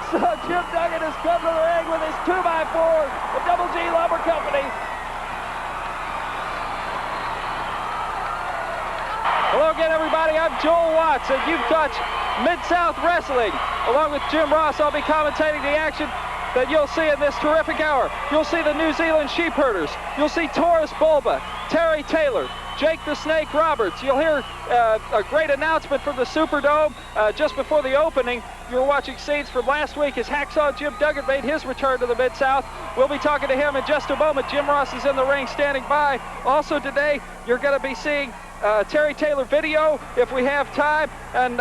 Hacksaw Jim Duggan has come to the ring with his 2x4, the Double G Lumber Company. Hello again, everybody. I'm Joel Watts, and you've touched Mid-South Wrestling. Along with Jim Ross, I'll be commentating the action that you'll see in this terrific hour. You'll see the New Zealand Sheep Herders. You'll see Taurus Bulba, Terry Taylor, Jake the Snake Roberts. You'll hear a great announcement from the Superdome just before the opening. You're watching scenes from last week as Hacksaw Jim Duggan made his return to the Mid-South. We'll be talking to him in just a moment. Jim Ross is in the ring standing by. Also today, you're going to be seeing Terry Taylor video if we have time, and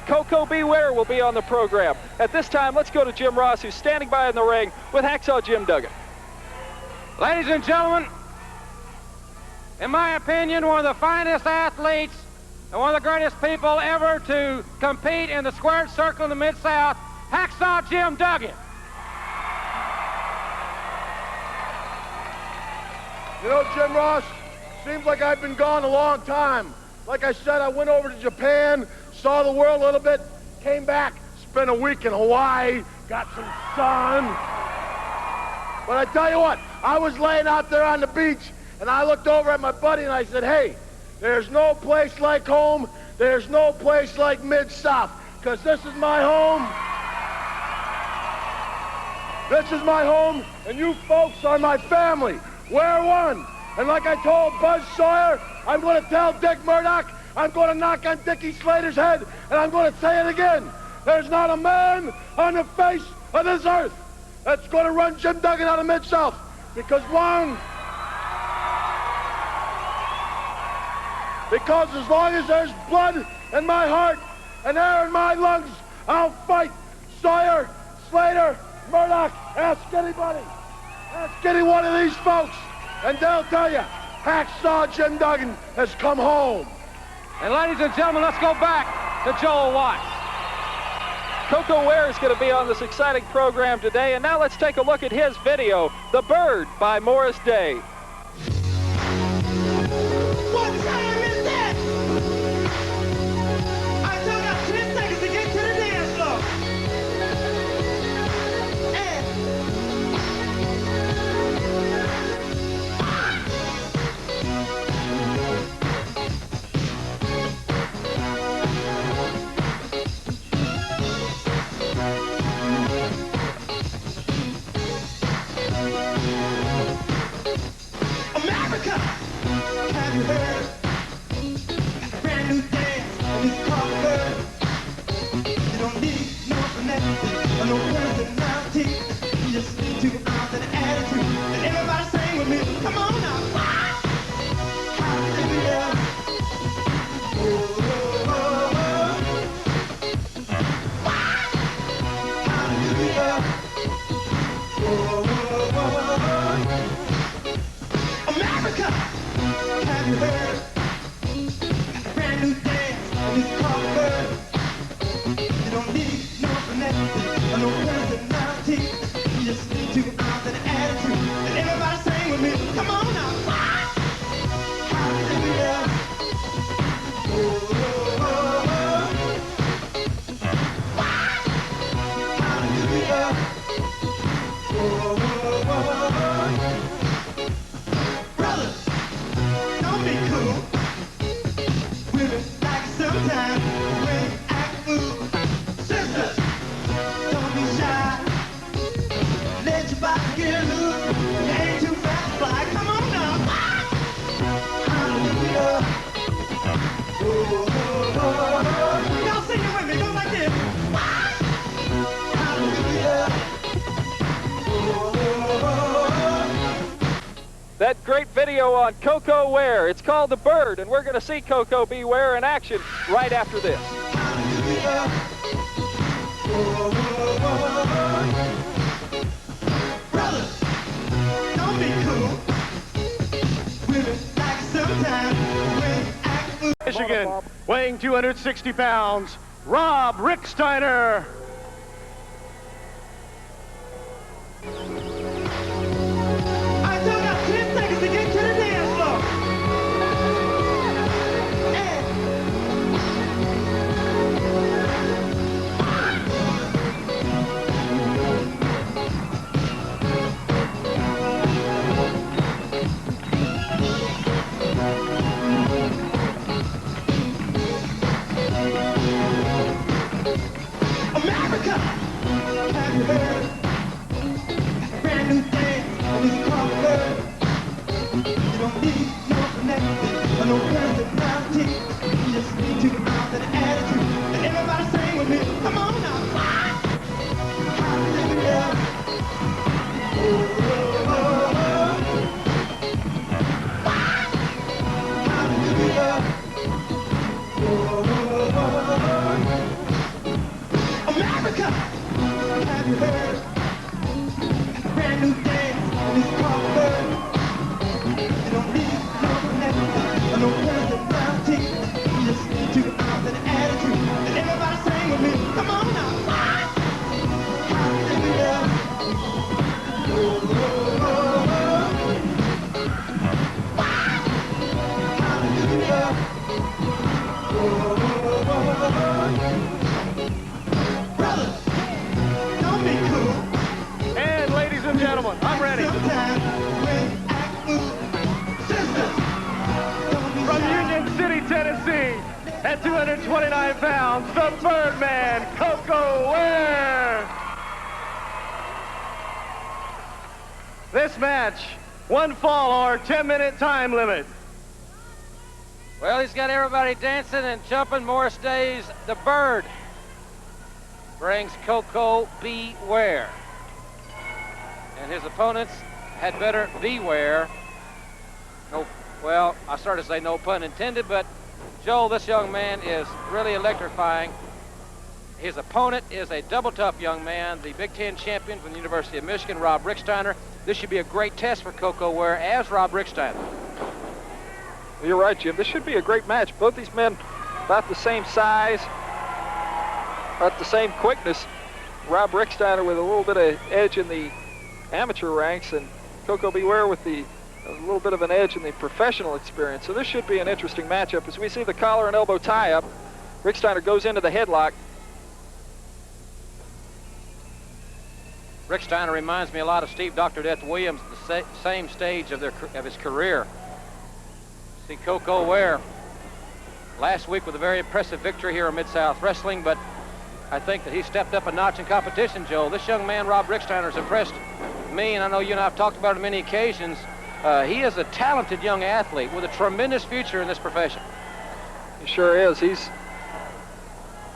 Coco Beware will be on the program. At this time, let's go to Jim Ross, who's standing by in the ring with Hacksaw Jim Duggan. Ladies and gentlemen, in my opinion, one of the finest athletes and one of the greatest people ever to compete in the squared circle in the Mid-South, Hacksaw Jim Duggan. You know, Jim Ross, seems like I've been gone a long time. Like I said, I went over to Japan, saw the world a little bit, came back, spent a week in Hawaii, got some sun. But I tell you what, I was laying out there on the beach, and I looked over at my buddy and I said, hey, there's no place like home, there's no place like Mid-South, because this is my home. This is my home, and you folks are my family. We're one. And like I told Buzz Sawyer, I'm going to tell Dick Murdoch, I'm going to knock on Dickie Slater's head, and I'm going to say it again. There's not a man on the face of this earth that's going to run Jim Duggan out of Mid-South. Because as long as there's blood in my heart and air in my lungs, I'll fight Sawyer, Slater, Murdoch. Ask anybody. Ask any one of these folks, and they'll tell you, Hacksaw Jim Duggan has come home. And ladies and gentlemen, let's go back to Joel Watts. Coco Ware is going to be on this exciting program today, and now let's take a look at his video, The Bird by Morris Day. What time is that? I still got 10 seconds to get to the dance floor. America, have you heard? Got a brand new dance, and it's called the Bird. You don't need no finesse or no personality. You just need 2 arms and an attitude. And everybody sing with me. Come on now. Hallelujah. Oh, oh, oh, oh. Hallelujah. Oh, oh, oh, oh. America, have you heard? Got a brand new dance, and it's called the Bird. You don't need no finesse or no personality. You just need 2 arms and an attitude. And everybody sing with me. Come on now. Hallelujah. Oh, oh, oh, oh. Hallelujah. Oh, oh, oh, oh. Brothers, don't be cool. Women like it sometimes when you act fool. Sisters, don't be shy. Let your body get loose. You ain't too fast to fly. Come on now. Hallelujah. Oh, oh, oh, oh. Y'all sing it with me. Go like this. Hallelujah. Oh, oh, oh, oh. That great video on Coco Ware. It's called The Bird, and we're going to see Coco Beware in action right after this. Hallelujah. Oh, oh, oh, oh. Brothers, don't be cool. Women like it sometimes when you act fool. Michigan, weighing 260 pounds, Rob Ricksteiner. I still got 10 seconds to get to the dance floor. no personality. You just need to come out with an attitude. And everybody sing with me. Come on now. Hallelujah. Oh, oh, oh, oh. Hallelujah. Oh, oh, oh. America, have you heard? Brand new dance is called bird. You don't need no connections, no personality. You just need to come out with an attitude. And everybody sing with me. Come on now. Hallelujah. Oh, oh, oh, oh. Hallelujah. Oh, oh, oh, oh. Brothers, don't be cool. And ladies and gentlemen, I'm ready. Sometimes when you act fool. Sisters, don't be From shy. Union City, Tennessee, at 229 pounds, the Birdman, Coco Ware. This match, one fall or 10-minute time limit. Well, he's got everybody dancing and jumping. Morris Day's The Bird brings Coco Beware. And his opponents had better beware. No, well, I started to say no pun intended, but Joel, this young man is really electrifying. His opponent is a double tough young man, the Big Ten champion from the University of Michigan, Rob Ricksteiner. This should be a great test for Coco Ware as Rob Ricksteiner. You're right, Jim. This should be a great match. Both these men about the same size, about the same quickness. Rob Ricksteiner with a little bit of edge in the amateur ranks, and Coco Beware with a little bit of an edge in the professional experience. So this should be an interesting matchup. As we see the collar and elbow tie-up, Ricksteiner goes into the headlock. Ricksteiner reminds me a lot of Steve Dr. Death Williams at the same stage of his career. See Coco Ware last week with a very impressive victory here in Mid-South Wrestling, but I think that he stepped up a notch in competition, Joel. This young man, Rob Ricksteiner, has impressed me, and I know you and I have talked about it on many occasions. He is a talented young athlete with a tremendous future in this profession. He sure is.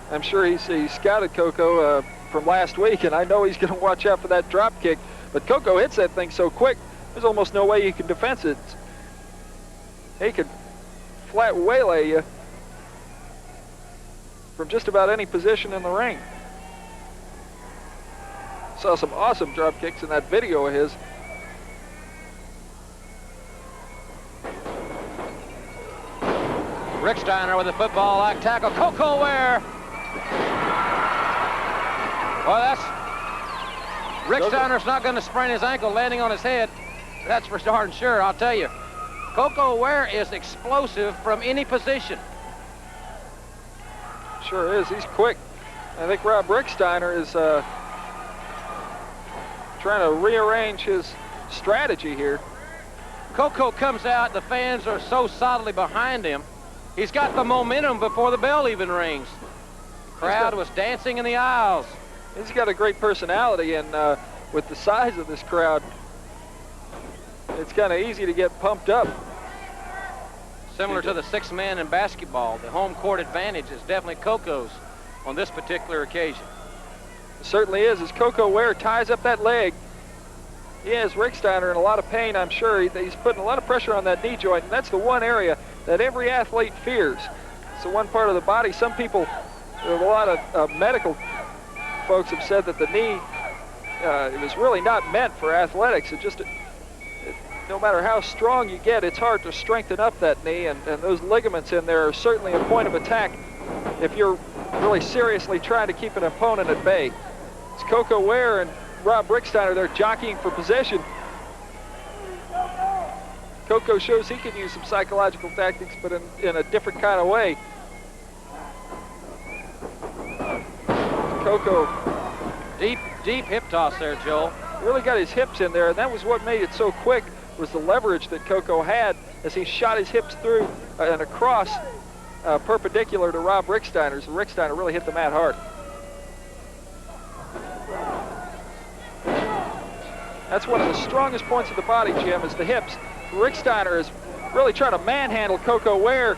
I'm sure he's scouted Coco from last week, and I know he's going to watch out for that drop kick. But Coco hits that thing so quick, there's almost no way you can defense it. He could flat waylay you from just about any position in the ring. Saw some awesome drop kicks in that video of his. Ricksteiner with a football-like tackle. Coco Ware. Well, that's... Ricksteiner's not going to sprain his ankle landing on his head. That's for darn sure, I'll tell you. Coco Ware is explosive from any position. Sure is. He's quick. I think Rob Ricksteiner is trying to rearrange his strategy here. Coco comes out. The fans are so solidly behind him. He's got the momentum before the bell even rings. The crowd was dancing in the aisles. He's got a great personality, and with the size of this crowd, it's kind of easy to get pumped up. Similar to the six man in basketball, the home court advantage is definitely Coco's on this particular occasion. It certainly is. As Coco Ware ties up that leg, he has Ricksteiner in a lot of pain, I'm sure. He's putting a lot of pressure on that knee joint, and that's the one area that every athlete fears. It's the one part of the body. Some people, a lot of medical folks have said that the knee, it was really not meant for athletics. No matter how strong you get, it's hard to strengthen up that knee, and those ligaments in there are certainly a point of attack if you're really seriously trying to keep an opponent at bay. It's Coco Ware and Rob Ricksteiner. They're jockeying for position. Coco shows he can use some psychological tactics, but in a different kind of way. Coco, Deep hip toss there, Joel. really got his hips in there, and that was what made it so quick, was the leverage that Coco had as he shot his hips through and across perpendicular to Rob Ricksteiner. So Ricksteiner really hit the mat hard. That's one of the strongest points of the body, Jim, is the hips. Ricksteiner is really trying to manhandle Coco Ware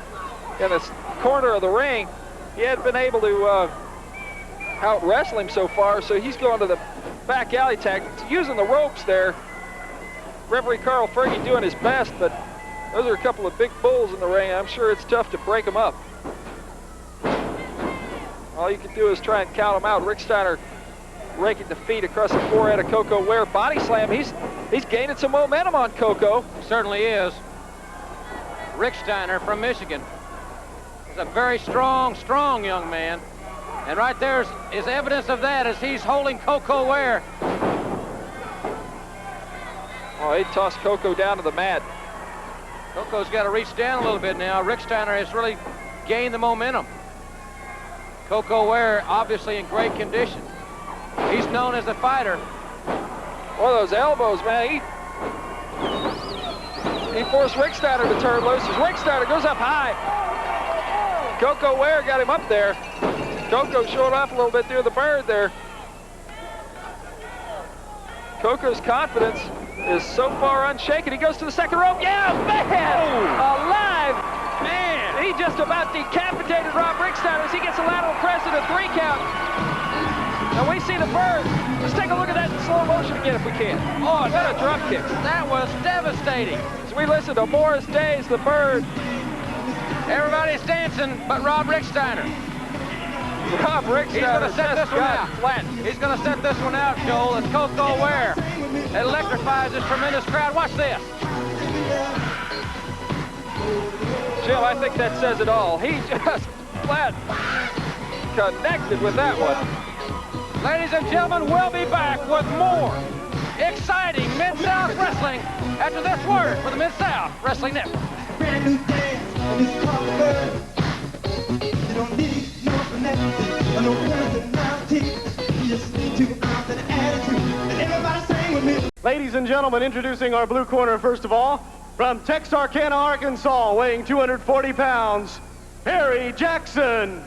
in this corner of the ring. He hadn't been able to out-wrestle him so far, so he's going to the back alley tactics, using the ropes there. Referee Carl Fergie doing his best, but those are a couple of big bulls in the ring. I'm sure it's tough to break them up. All you can do is try and count them out. Rick Steiner raking the feet across the forehead of Coco Ware. Body slam. He's gaining some momentum on Coco. He certainly is. Rick Steiner from Michigan is a very strong young man. And right there is evidence of that as he's holding Coco Ware. Oh, he tossed Coco down to the mat. Coco's got to reach down a little bit now. Rick Steiner has really gained the momentum. Coco Ware obviously in great condition. He's known as a fighter. Boy, those elbows, man. He forced Rick Steiner to turn loose as Rick Steiner goes up high. Coco Ware got him up there. Coco showed off a little bit through the bird there. Coco's confidence is so far unshaken. He goes to the second rope. Yeah, man! Alive! Man! He just about decapitated Rob Rick Steiner as he gets a lateral press and a 3 count. And we see the bird. Let's take a look at that in slow motion again if we can. Oh, what a drop kick. That was devastating. As we listen to Morris Day's The Bird. Everybody's dancing but Rob Rick Steiner. Rob Rick He's going Steiner to set this one out. flat. He's going to set this one out, Joel, as Coco Ware electrifies this tremendous crowd. Watch this. Jim, I think that says it all. He just flat connected with that one. Ladies and gentlemen, we'll be back with more exciting Mid-South Wrestling after this word for the Mid-South Wrestling Network. Brand new dance, and it's called the bird. You don't need no finesse, or no personality. You just need to ounce and attitude. And everybody sing with me. Ladies and gentlemen, introducing our blue corner first of all, from Texarkana, Arkansas, weighing 240 pounds, Harry Jackson.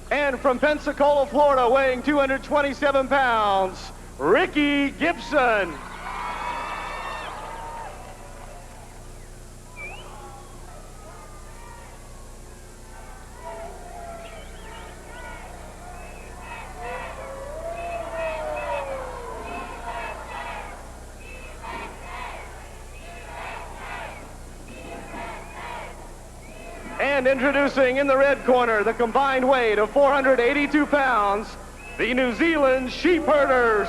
And from Pensacola, Florida, weighing 227 pounds, Ricky Gibson. And introducing in the red corner, the combined weight of 482 pounds, the New Zealand Sheep Herders.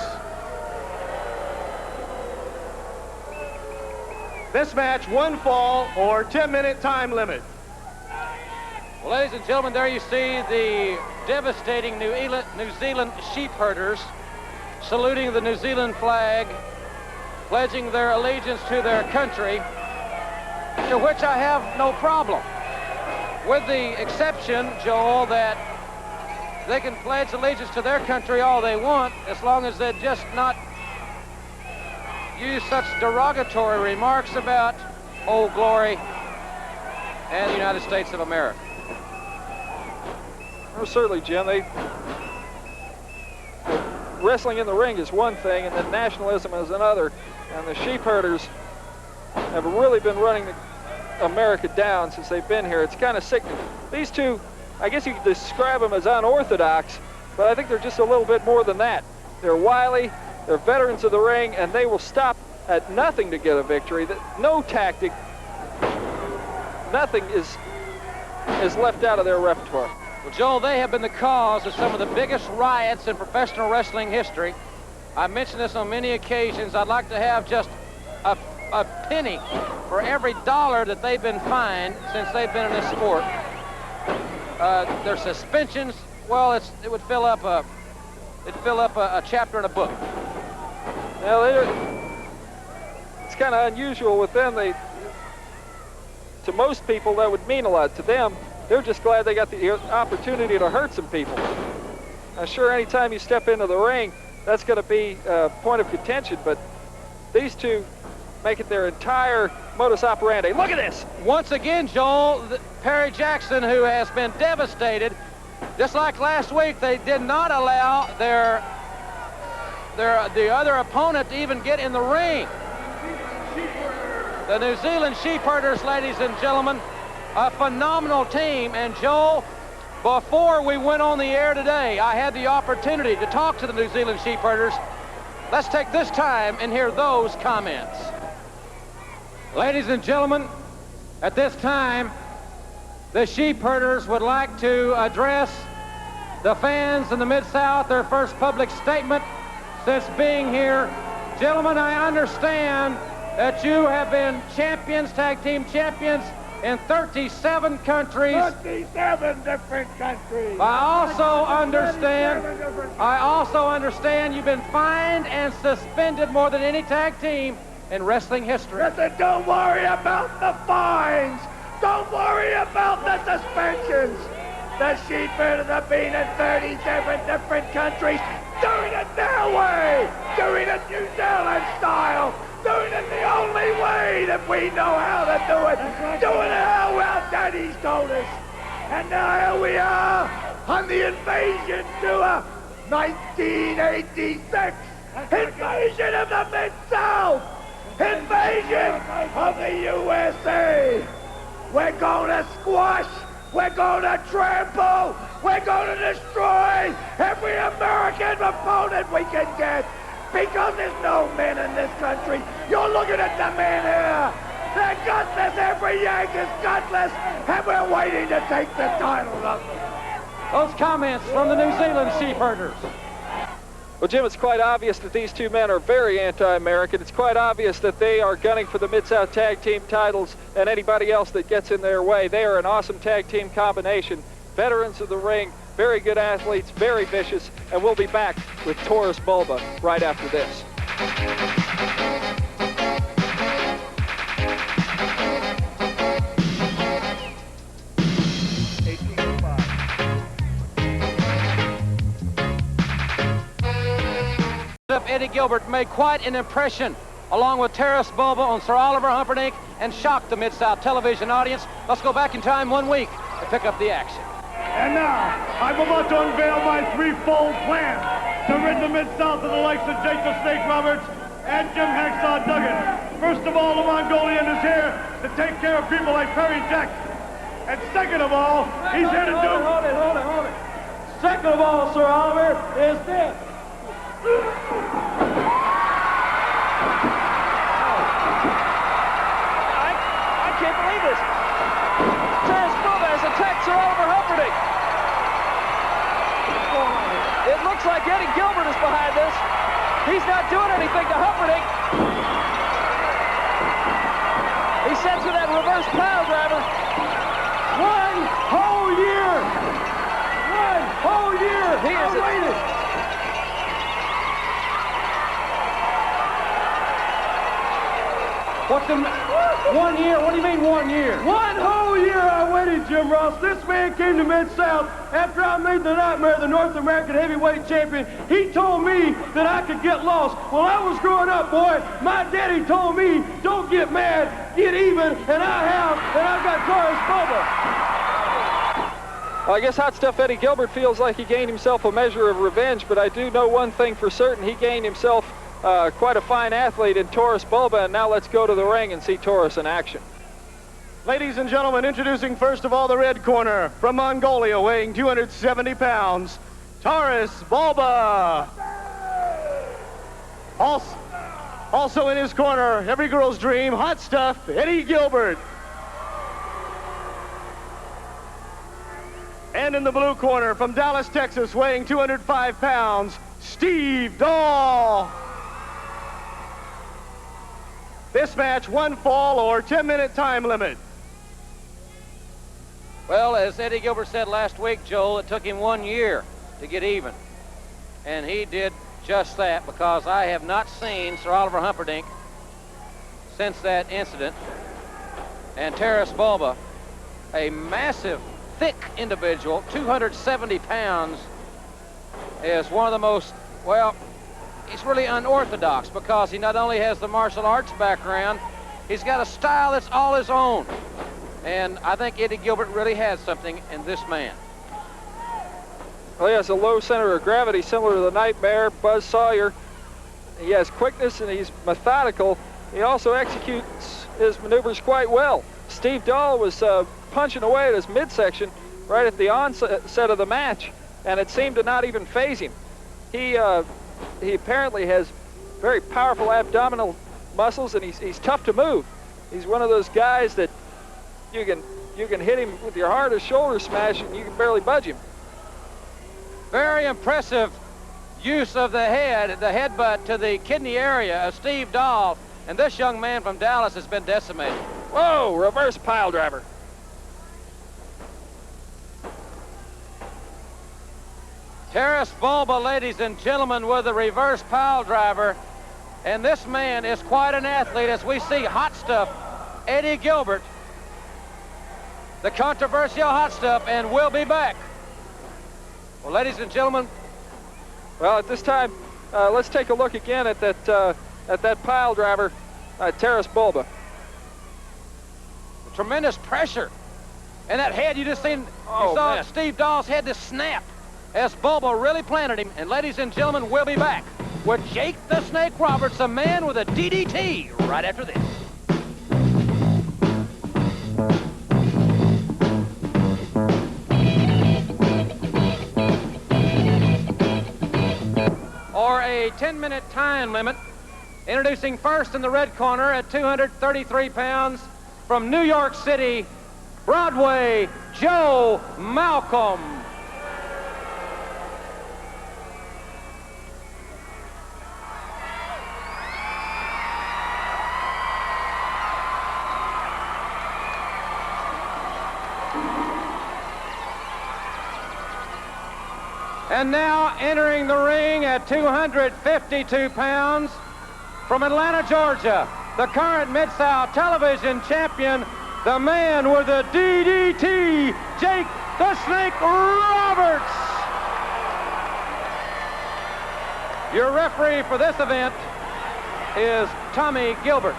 This match, 1 fall or 10-minute time limit. Well, ladies and gentlemen, there you see the devastating New Zealand Sheep Herders saluting the New Zealand flag, pledging their allegiance to their country, to which I have no problem. With the exception, Joel, that they can pledge allegiance to their country all they want, as long as they just not use such derogatory remarks about Old Glory and the United States of America. Well, certainly, Jim. Wrestling in the ring is one thing, and then nationalism is another. And the Sheep Herders have really been running America down since they've been here. It's kind of sickening. These two, I guess you could describe them as unorthodox, but I think they're just a little bit more than that. They're wily, they're veterans of the ring, and they will stop at nothing to get a victory. No tactic, nothing is left out of their repertoire. Well, Joel, they have been the cause of some of the biggest riots in professional wrestling history. I mentioned this on many occasions. I'd like to have just a penny for every dollar that they've been fined since they've been in this sport. Their suspensions, well, it would fill up a chapter in a book. Now, it's kind of unusual with them. To most people, that would mean a lot. To them, they're just glad they got the opportunity to hurt some people. Now, sure, anytime you step into the ring, that's going to be a point of contention, but these two make it their entire modus operandi. Look at this! Once again, Joel, Perry Jackson, who has been devastated, just like last week, they did not allow the other opponent to even get in the ring. The New Zealand Sheepherders, ladies and gentlemen, a phenomenal team. And Joel, before we went on the air today, I had the opportunity to talk to the New Zealand Sheepherders. Let's take this time and hear those comments. Ladies and gentlemen, at this time, the Sheepherders would like to address the fans in the Mid-South, their first public statement since being here. Gentlemen, I understand that you have been champions, tag team champions, in 37 countries. 37 different countries. I also understand you've been fined and suspended more than any tag team in wrestling history. Listen, don't worry about the fines. Don't worry about the suspensions. The Sheepherders have been in 37 different countries, doing it their way, doing it New Zealand style, doing it the only way that we know how to do it, doing it how our daddies told us. And now here we are on the Invasion Tour 1986. Invasion of the Mid-South. Invasion of the USA. We're going to squash. We're going to trample. We're going to destroy every American opponent we can get. Because there's no men in this country. You're looking at the men here. They're gutless. Every Yank is gutless. And we're waiting to take the title of them. Those comments from the New Zealand Sheepherders. Well, Jim, it's quite obvious that these two men are very anti-American. It's quite obvious that they are gunning for the Mid-South tag team titles and anybody else that gets in their way. They are an awesome tag team combination. Veterans of the ring, very good athletes, very vicious, and we'll be back with Taurus Bulba right after this. Eddie Gilbert made quite an impression along with Taurus Bulba on Sir Oliver Humperdinck and shocked the Mid-South television audience. Let's go back in time 1 week to pick up the action. And now, I'm about to unveil my threefold plan to rid the Mid-South of the likes of Jake the Snake Roberts and Jim Hacksaw Duggan. First of all, the Mongolian is here to take care of people like Perry Jackson. And second of all, he's here to do... Hold it. Second of all, Sir Oliver, is this. I can't believe this. Taurus Bulba has attacked Sir Oliver Humperdinck. It looks like Eddie Gilbert is behind this. He's not doing anything to Humperdinck. He sends with that reverse pile driver. 1 whole year. 1 whole year. He is waiting. What's the 1 year? What do you mean 1 year? 1 whole year I waited, Jim Ross. This man came to Mid-South after I made the Nightmare the North American Heavyweight Champion. He told me that I could get lost. When I was growing up, boy, my daddy told me, don't get mad, get even, and I have, and I've got Taurus Bulba. Well, I guess Hot Stuff Eddie Gilbert feels like he gained himself a measure of revenge, but I do know one thing for certain. He gained himself quite a fine athlete in Taurus Bulba, and now let's go to the ring and see Taurus in action. Ladies and gentlemen, introducing first of all the red corner from Mongolia, weighing 270 pounds, Taurus Bulba. Also in his corner, every girl's dream, Hot Stuff Eddie Gilbert. And in the blue corner from Dallas, Texas, weighing 205 pounds, Steve Dahl. This match, 1 fall or 10-minute time limit. Well, as Eddie Gilbert said last week, Joel, it took him 1 year to get even. And he did just that, because I have not seen Sir Oliver Humperdinck since that incident. And Taurus Bulba, a massive, thick individual, 270 pounds, is one of the most, well, he's really unorthodox, because he not only has the martial arts background, he's got a style that's all his own. And I think Eddie Gilbert really has something in this man. Well, he has a low center of gravity similar to the Nightmare, Buzz Sawyer. He has quickness and he's methodical. he also executes his maneuvers quite well. Steve Dahl was punching away at his midsection right at the onset of the match, and it seemed to not even faze him. He apparently has very powerful abdominal muscles, and he's tough to move. He's one of those guys that you can hit him with your hardest shoulder smash and you can barely budge him. Very impressive use of the headbutt to the kidney area of Steve Dahl, and this young man from Dallas has been decimated. Whoa, reverse pile driver. Taras Bulba, ladies and gentlemen, with a reverse pile driver. And this man is quite an athlete, as we see hot stuff, Eddie Gilbert, the controversial hot stuff, and we'll be back. Well, ladies and gentlemen. Well, at this time, let's take a look again at that pile driver, Taras Bulba. Tremendous pressure. And that head, you just seen, you saw man. Steve Dahl's head just snap as Bulba really planted him. And ladies and gentlemen, we'll be back with Jake the Snake Roberts, a man with a DDT, right after this. Or a 10-minute time limit. Introducing first in the red corner at 233 pounds from New York City, Broadway, Joe Malcolm. And now entering the ring at 252 pounds from Atlanta, Georgia, the current Mid-South television champion, the man with the DDT, Jake the Snake Roberts. Your referee for this event is Tommy Gilbert.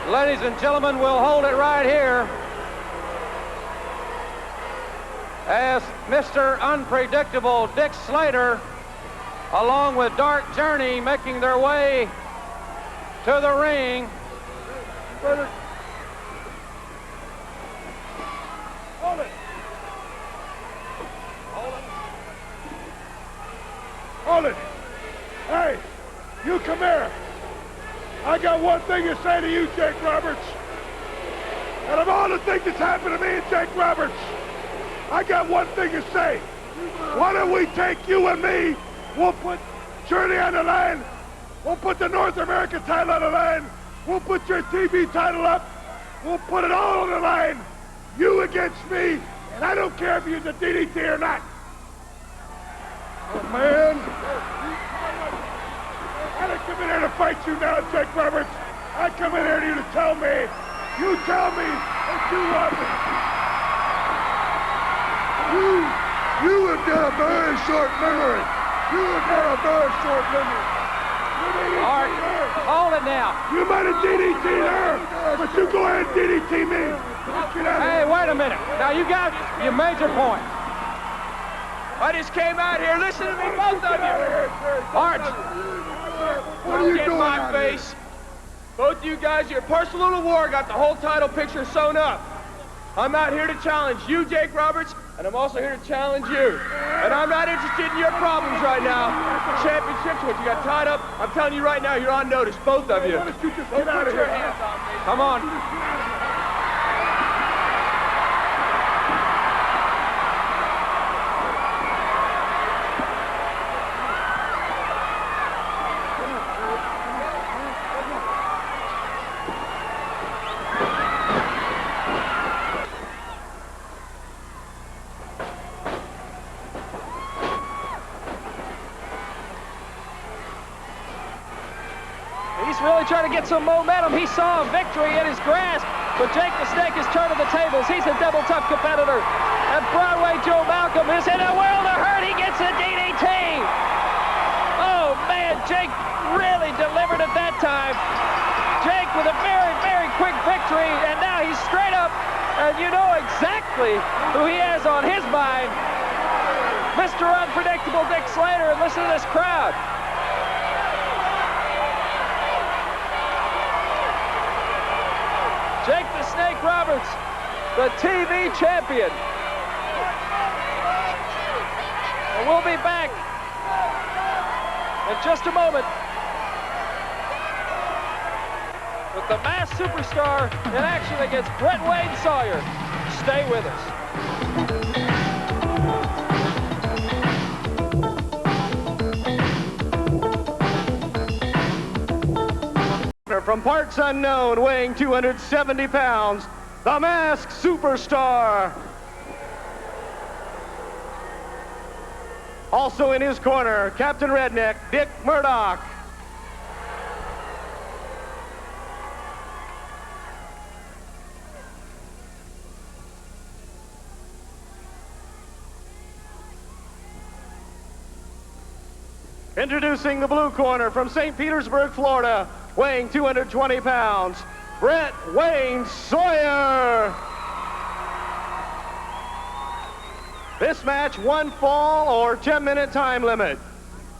Ladies and gentlemen, we'll hold it right here as Mr. Unpredictable Dick Slater, along with Dark Journey, making their way to the ring. Hold it. Hold it. Hey, you come here. I got one thing to say to you, Jake Roberts. Out of all the things that's happened to me and Jake Roberts, I got one thing to say. Why don't we take you and me, we'll put Shirley on the line, we'll put the North American title on the line, we'll put your TV title up, we'll put it all on the line, you against me, and I don't care if you use a DDT or not. Oh, man. I didn't come in here to fight you now, Jake Roberts. I come in here to you to tell me, you tell me that you want me. You have got a very short memory. You have got a very short memory. Art, hold it now. You might have DDT her, but you go ahead and DDT me. Hey, wait a minute. Now you got your major point. I just came out here. Listen to me, both of you. Art. What are you Get doing my out here? face. Both of you guys, your personal little war got the whole title picture sewn up. I'm out here to challenge you, Jake Roberts, and I'm also here to challenge you. And I'm not interested in your problems right now. Championships, what you got tied up, I'm telling you right now, you're on notice, both of you. Why don't you just get out of here? Come on. Really trying to get some momentum. He saw a victory in his grasp, but Jake the Snake is turning the tables. He's a double tough competitor. And Broadway Joe Malcolm is in a world of hurt. He gets a DDT. Oh man, Jake really delivered at that time. Jake with a very, very quick victory, and now he's straight up, and you know exactly who he has on his mind. Mr. Unpredictable Dick Slater, and listen to this crowd. Roberts, the TV champion. And we'll be back in just a moment with the Masked Superstar in action against Brett Wayne Sawyer. Stay with us. From parts unknown, weighing 270 pounds, the Masked Superstar. Also in his corner, Captain Redneck, Dick Murdoch. Introducing the blue corner from St. Petersburg, Florida, weighing 220 pounds, Brett Wayne Sawyer. This match, 1 fall or 10-minute time limit.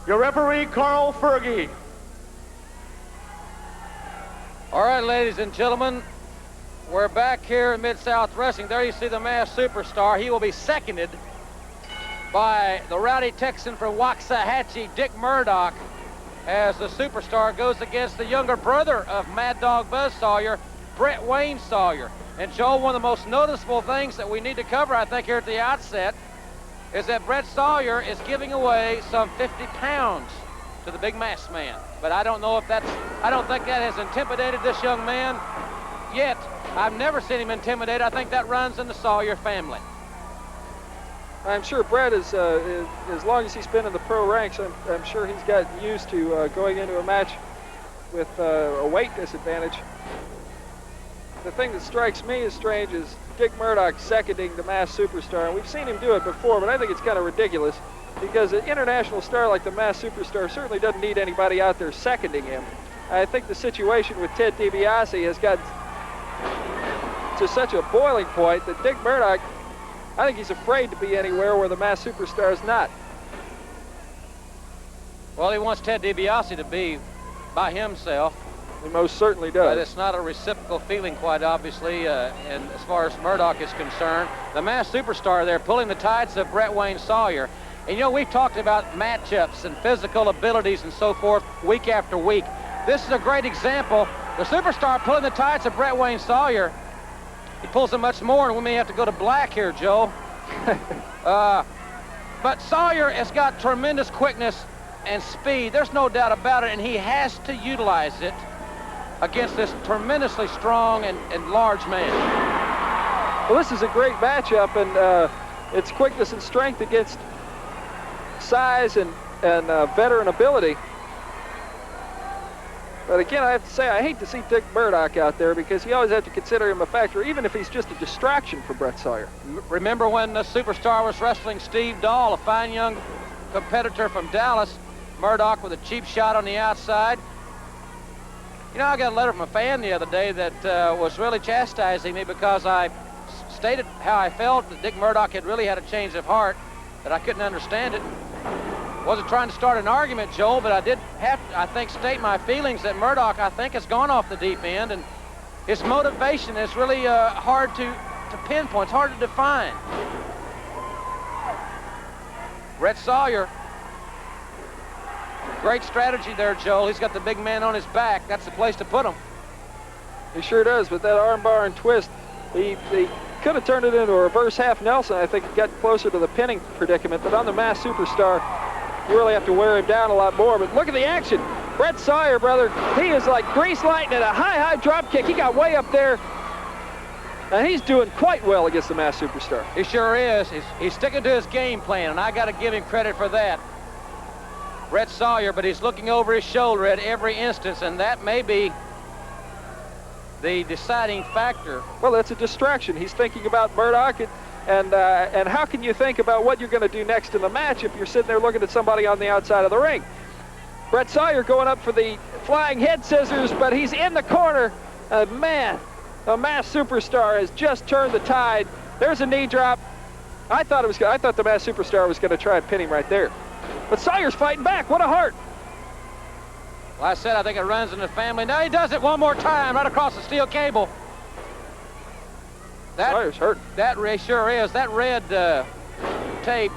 Your referee, Carl Fergie. All right, ladies and gentlemen, we're back here in Mid-South Wrestling. There you see the Masked Superstar. He will be seconded by the rowdy Texan from Waxahachie, Dick Murdoch, as the Superstar goes against the younger brother of Mad Dog Buzz Sawyer, Brett Wayne Sawyer. And Joel, one of the most noticeable things that we need to cover, I think, here at the outset, is that Brett Sawyer is giving away some 50 pounds to the big masked man. But I don't know if I don't think that has intimidated this young man yet. I've never seen him intimidated. I think that runs in the Sawyer family. I'm sure Brett is, as long as he's been in the pro ranks, I'm sure he's gotten used to going into a match with a weight disadvantage. The thing that strikes me as strange is Dick Murdoch seconding the Masked Superstar. And we've seen him do it before, but I think it's kind of ridiculous because an international star like the Masked Superstar certainly doesn't need anybody out there seconding him. I think the situation with Ted DiBiase has gotten to such a boiling point that Dick Murdoch, I think he's afraid to be anywhere where the Masked Superstar is not. Well, he wants Ted DiBiase to be by himself. He most certainly does. But it's not a reciprocal feeling, quite obviously, and as far as Murdoch is concerned. The Masked Superstar there pulling the tides of Brett Wayne Sawyer. And, you know, we've talked about matchups and physical abilities and so forth week after week. This is a great example. The Superstar pulling the tides of Brett Wayne Sawyer. He pulls them much more, and we may have to go to black here, Joe. But Sawyer has got tremendous quickness and speed. There's no doubt about it, and he has to utilize it against this tremendously strong and large man. Well, this is a great matchup, and it's quickness and strength against size and veteran ability. But again, I have to say, I hate to see Dick Murdoch out there because you always have to consider him a factor, even if he's just a distraction for Brett Sawyer. Remember when the Superstar was wrestling Steve Dahl, a fine young competitor from Dallas, Murdoch with a cheap shot on the outside. You know, I got a letter from a fan the other day that was really chastising me because I stated how I felt that Dick Murdoch had really had a change of heart, that I couldn't understand it. Wasn't trying to start an argument, Joel, but I did have to, I think, state my feelings that Murdoch, I think, has gone off the deep end, and his motivation is really hard to pinpoint. It's hard to define. Brett Sawyer, great strategy there, Joel. He's got the big man on his back. That's the place to put him. He sure does, with that armbar and twist. He could have turned it into a reverse half Nelson. I think he got closer to the pinning predicament, but on the Masked Superstar, you really have to wear him down a lot more. But look at the action. Brett Sawyer, brother, he is like grease lighting at a high drop kick. He got way up there, and he's doing quite well against the Masked Superstar. He sure is. He's sticking to his game plan, and I got to give him credit for that. Brett Sawyer, but he's looking over his shoulder at every instance, and that may be the deciding factor. Well, that's a distraction. He's thinking about Murdoch, and how can you think about what you're going to do next in the match if you're sitting there looking at somebody on the outside of the ring? Brett Sawyer going up for the flying head scissors, but he's in the corner. Man, the Masked Superstar has just turned the tide. There's a knee drop. I thought the Masked Superstar was going to try and pin him right there. But Sawyer's fighting back. What a heart. Well, I said I think it runs in the family. Now he does it one more time right across the steel cable. Sawyer's hurt. That sure is. That red tape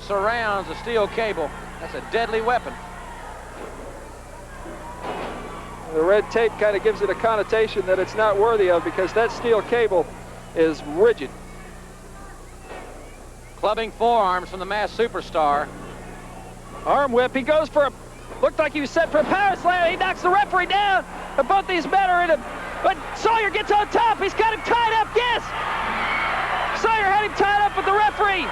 surrounds a steel cable. That's a deadly weapon. The red tape kind of gives it a connotation that it's not worthy of because that steel cable is rigid. Clubbing forearms from the masked superstar. Arm whip. He goes for a, looked like he was set for a power slam. He knocks the referee down. And both these men are in a, but Sawyer gets on top. He's got him tied up. Yes! Sawyer had him tied up with the referee.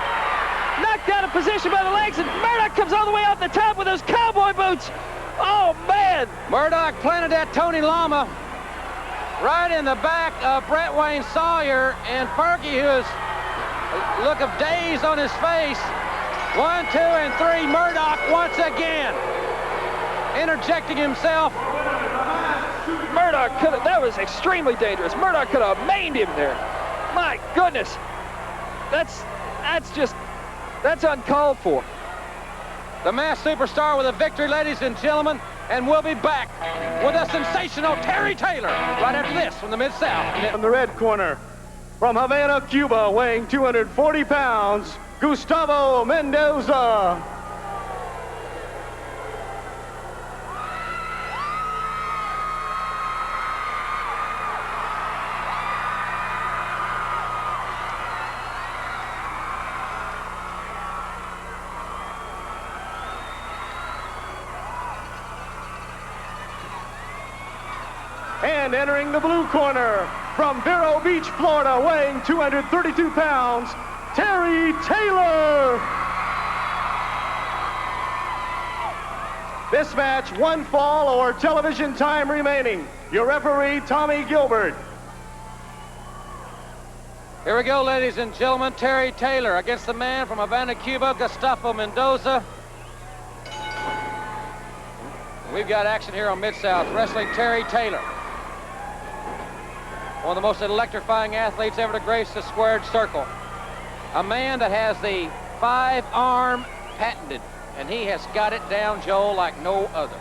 Knocked out of position by the legs, and Murdoch comes all the way off the top with those cowboy boots. Oh, man! Murdoch planted that Tony Lama right in the back of Brett Wayne Sawyer, and Perky, who is a look of daze on his face. 1, 2, and 3. Murdoch once again interjecting himself. Murdoch could have, that was extremely dangerous. Murdoch could have maimed him there. My goodness. That's uncalled for. The masked superstar with a victory, ladies and gentlemen, and we'll be back with a sensational Terry Taylor right after this from the Mid-South. From the red corner, from Havana, Cuba, weighing 240 pounds, Gustavo Mendoza. And entering the blue corner, from Vero Beach, Florida, weighing 232 pounds, Terry Taylor. This match, 1 fall or television time remaining. Your referee, Tommy Gilbert. Here we go, ladies and gentlemen. Terry Taylor against the man from Havana, Cuba, Gustavo Mendoza. We've got action here on Mid-South Wrestling. Terry Taylor, one of the most electrifying athletes ever to grace the squared circle. A man that has the 5-arm patented, and he has got it down, Joel, like no other.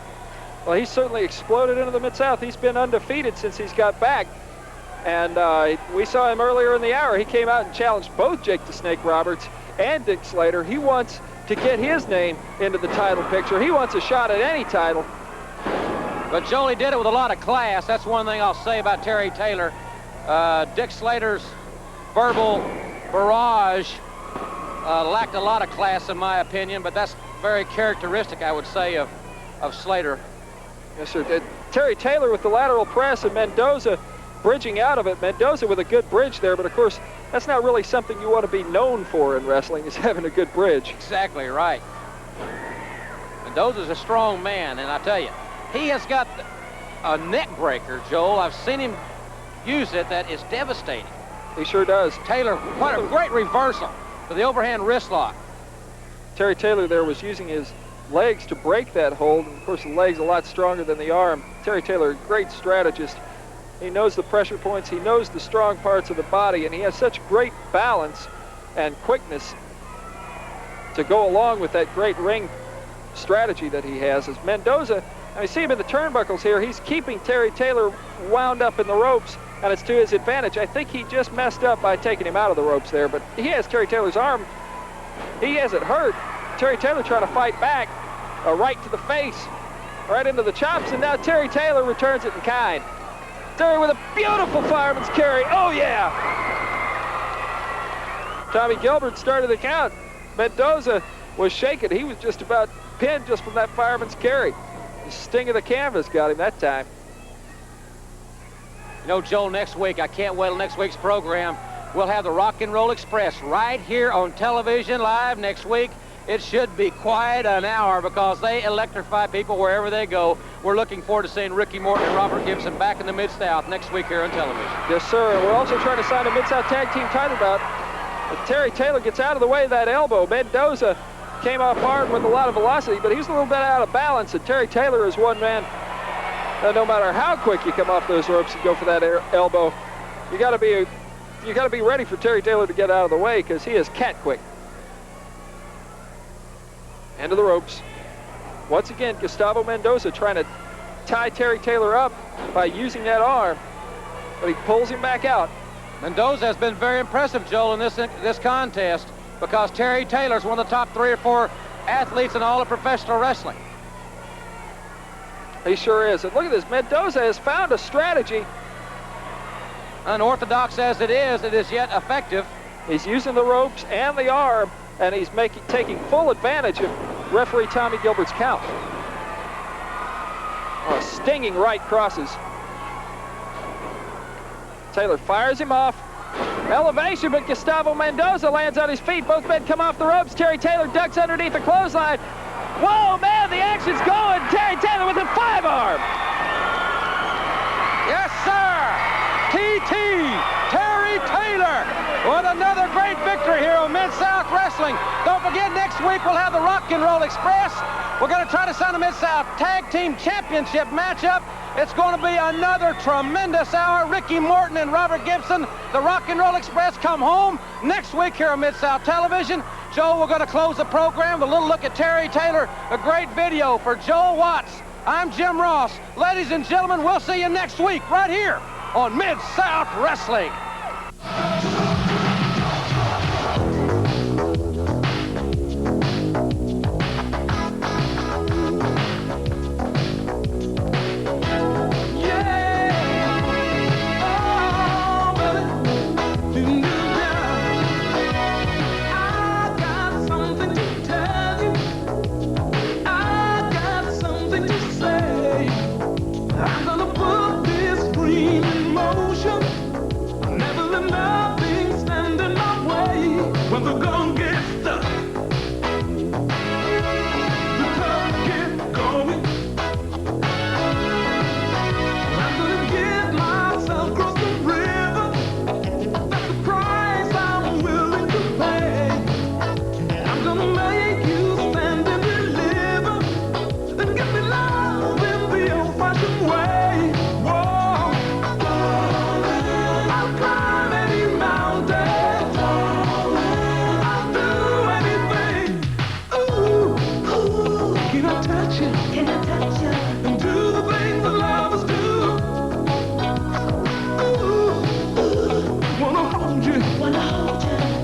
Well, he's certainly exploded into the Mid-South. He's been undefeated since he's got back. And we saw him earlier in the hour. He came out and challenged both Jake the Snake Roberts and Dick Slater. He wants to get his name into the title picture. He wants a shot at any title. But Joel, he did it with a lot of class. That's one thing I'll say about Terry Taylor. Dick Slater's verbal barrage lacked a lot of class, in my opinion, but that's very characteristic, I would say, of Slater. Yes, sir. Terry Taylor with the lateral press and Mendoza bridging out of it. Mendoza with a good bridge there, but of course, that's not really something you want to be known for in wrestling, is having a good bridge. Exactly right. Mendoza's a strong man, and I tell you, he has got a neck breaker, Joel. I've seen him use it that is devastating. He sure does. Taylor, what a great reversal to the overhand wrist lock. Terry Taylor there was using his legs to break that hold. And of course, the leg's a lot stronger than the arm. Terry Taylor, a great strategist. He knows the pressure points. He knows the strong parts of the body, and he has such great balance and quickness to go along with that great ring strategy that he has. As Mendoza, I see him in the turnbuckles here. He's keeping Terry Taylor wound up in the ropes, and it's to his advantage. I think he just messed up by taking him out of the ropes there, but he has Terry Taylor's arm. He has it hurt. Terry Taylor trying to fight back, a right to the face, right into the chops, and now Terry Taylor returns it in kind. Terry with a beautiful fireman's carry. Oh, yeah. Tommy Gilbert started the count. Mendoza was shaken. He was just about pinned just from that fireman's carry. The sting of the canvas got him that time. You know, Joel, next week, I can't wait till next week's program. We'll have the Rock and Roll Express right here on television live next week. It should be quite an hour because they electrify people wherever they go. We're looking forward to seeing Ricky Morton and Robert Gibson back in the Mid-South next week here on television. Yes, sir. And we're also trying to sign a Mid-South Tag Team title bout. If Terry Taylor gets out of the way of that elbow, Mendoza came off hard with a lot of velocity, but he was a little bit out of balance. And Terry Taylor is one man. No matter how quick you come off those ropes and go for that elbow, you got to be ready for Terry Taylor to get out of the way because he is cat quick. End of the ropes. Once again, Gustavo Mendoza trying to tie Terry Taylor up by using that arm, but he pulls him back out. Mendoza has been very impressive, Joel, in this contest because Terry Taylor's one of the top 3 or 4 athletes in all of professional wrestling. He sure is. And look at this. Mendoza has found a strategy. Unorthodox as it is yet effective. He's using the ropes and the arm, and he's taking full advantage of referee Tommy Gilbert's count. Oh, stinging right crosses. Taylor fires him off. Elevation, but Gustavo Mendoza lands on his feet. Both men come off the ropes. Terry Taylor ducks underneath the clothesline. Whoa, man, the action's going. Terry Taylor with a 5-arm. Yes, sir. TT, Terry Taylor, with another great victory here on Mid-South Wrestling. Don't forget, next week we'll have the Rock and Roll Express. We're going to try to sign a Mid-South Tag Team Championship matchup. It's going to be another tremendous hour. Ricky Morton and Robert Gibson, the Rock and Roll Express, come home next week here on Mid-South Television. Joe, we're going to close the program with a little look at Terry Taylor, a great video for Joel Watts. I'm Jim Ross. Ladies and gentlemen, we'll see you next week right here on Mid-South Wrestling.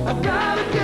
I gotta get